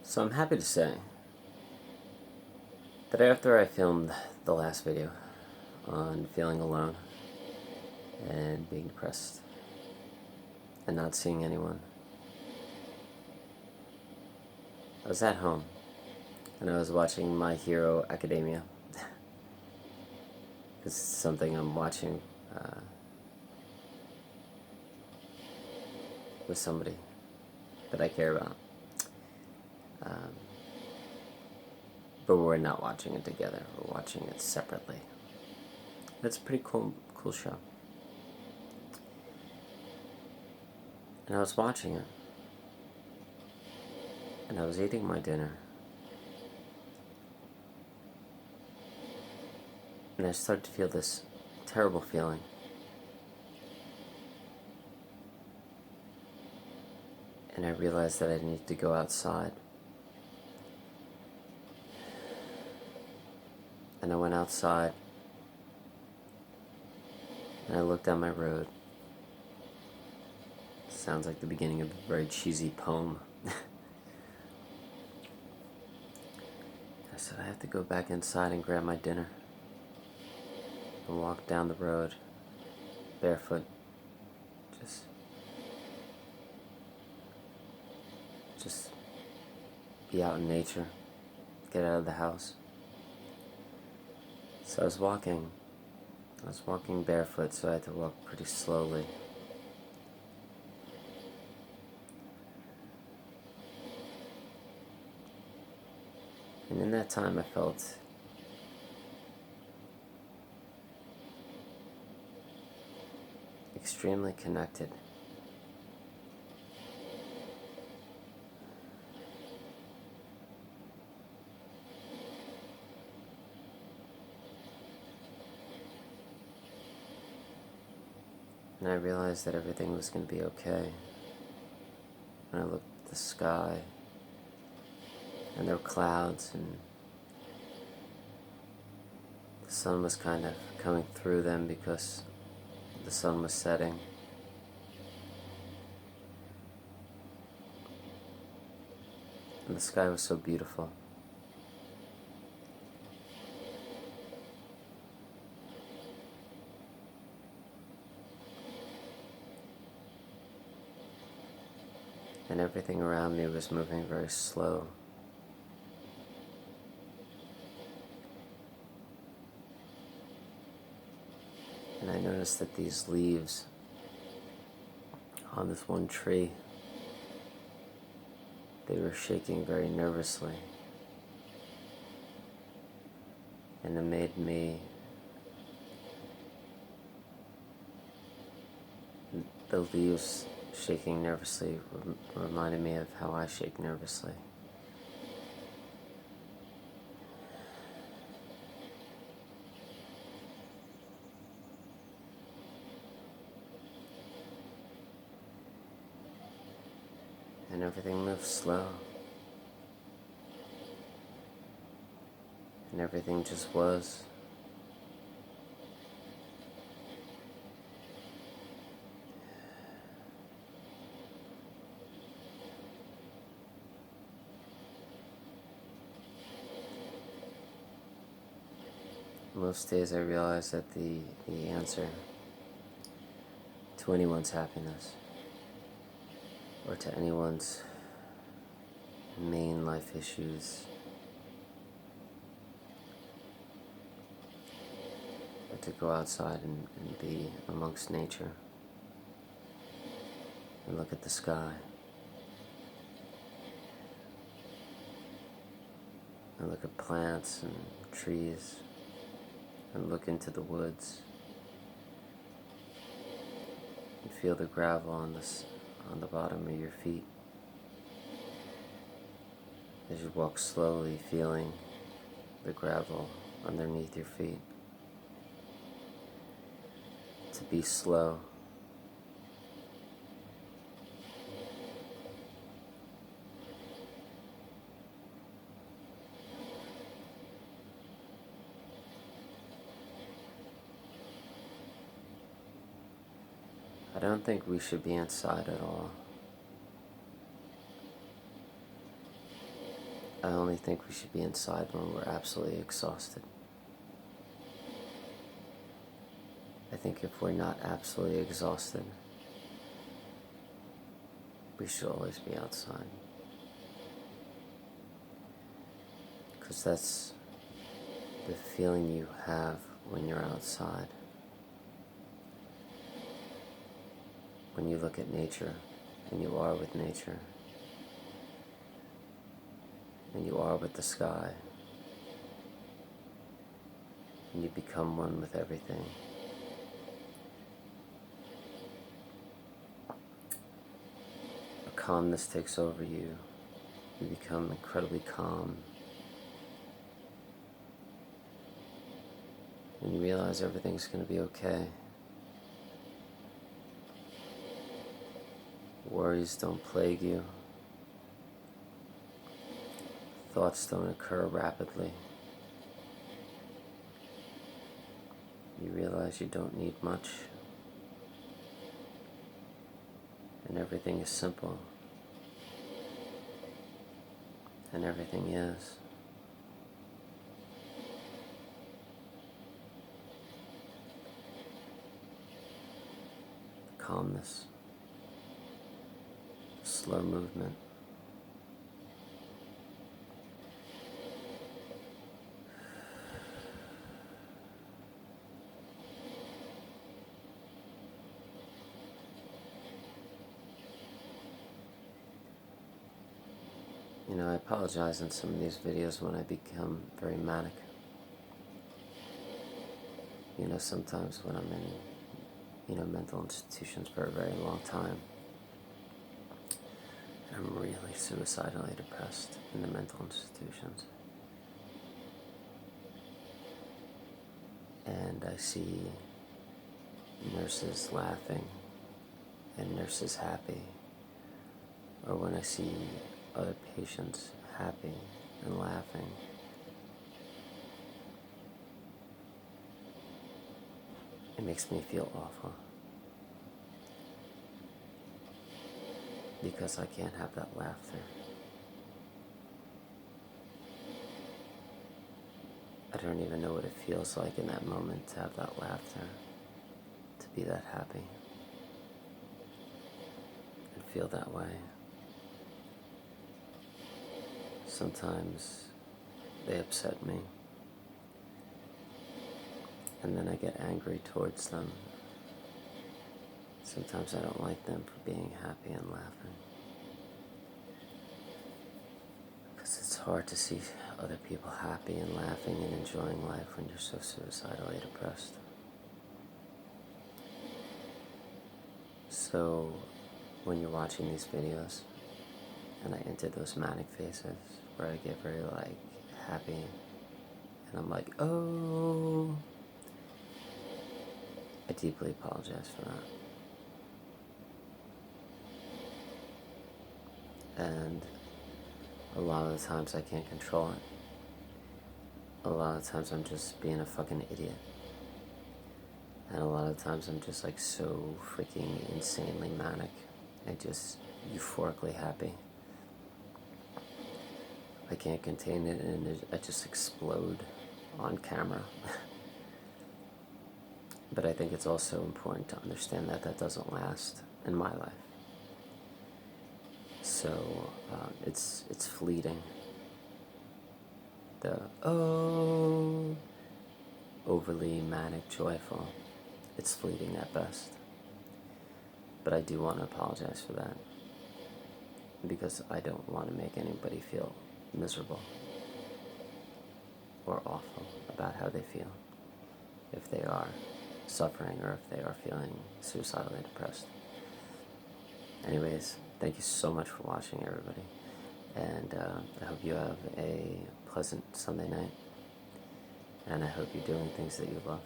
So I'm happy to say that after I filmed the last video on feeling alone and being depressed and not seeing anyone, I was at home and I was watching My Hero Academia. This is something I'm watching with somebody that I care about. But we're not watching it together. We're watching it separately. It's a pretty cool show. And I was watching it. And I was eating my dinner. And I started to feel this terrible feeling. And I realized that I needed to go outside. And I went outside. And I looked down my road. Sounds like the beginning of a very cheesy poem. I said, I have to go back inside and grab my dinner. And walk down the road, barefoot. Just be out in nature. Get out of the house. So I was walking barefoot, so I had to walk pretty slowly. And in that time I felt extremely connected. And I realized that everything was going to be okay. And I looked at the sky, and there were clouds, and the sun was kind of coming through them because the sun was setting. And the sky was so beautiful. And everything around me was moving very slow. And I noticed that these leaves on this one tree, they were shaking very nervously. And it made me, the leaves shaking nervously reminded me of how I shake nervously. And everything moved slow. And everything just was. Most days I realize that the answer to anyone's happiness, or to anyone's main life issues, are to go outside and be amongst nature and look at the sky and look at plants and trees and look into the woods and feel the gravel on the bottom of your feet as you walk slowly, feeling the gravel underneath your feet. To be slow. I don't think we should be inside at all. I only think we should be inside when we're absolutely exhausted. I think if we're not absolutely exhausted, we should always be outside. Because that's the feeling you have when you're outside. When you look at nature, and you are with nature, and you are with the sky, and you become one with everything. A calmness takes over you. You become incredibly calm. And you realize everything's going to be okay. Worries don't plague you. Thoughts don't occur rapidly. You realize you don't need much. And everything is simple. And everything is. Calmness. Slow movement. You know, I apologize in some of these videos when I become very manic. You know, sometimes when I'm in, mental institutions for a very long time, I'm really suicidally depressed in the mental institutions. And I see nurses laughing and nurses happy. Or when I see other patients happy and laughing. It makes me feel awful. Because I can't have that laughter. I don't even know what it feels like in that moment to have that laughter, to be that happy, and feel that way. Sometimes they upset me, and then I get angry towards them. Sometimes I don't like them for being happy and laughing. Because it's hard to see other people happy and laughing and enjoying life when you're so suicidally depressed. So, when you're watching these videos, and I enter those manic phases, where I get very, happy, and I'm like, oh, I deeply apologize for that. And a lot of the times I can't control it. A lot of times I'm just being a fucking idiot. And a lot of times I'm just so freaking insanely manic. I'm just euphorically happy. I can't contain it, and I just explode on camera. But I think it's also important to understand that that doesn't last in my life. So it's fleeting. The overly manic joyful, it's fleeting at best. But I do want to apologize for that, because I don't want to make anybody feel miserable or awful about how they feel, if they are suffering or if they are feeling suicidally depressed. Anyways, thank you so much for watching, everybody, and I hope you have a pleasant Sunday night, and I hope you're doing things that you love.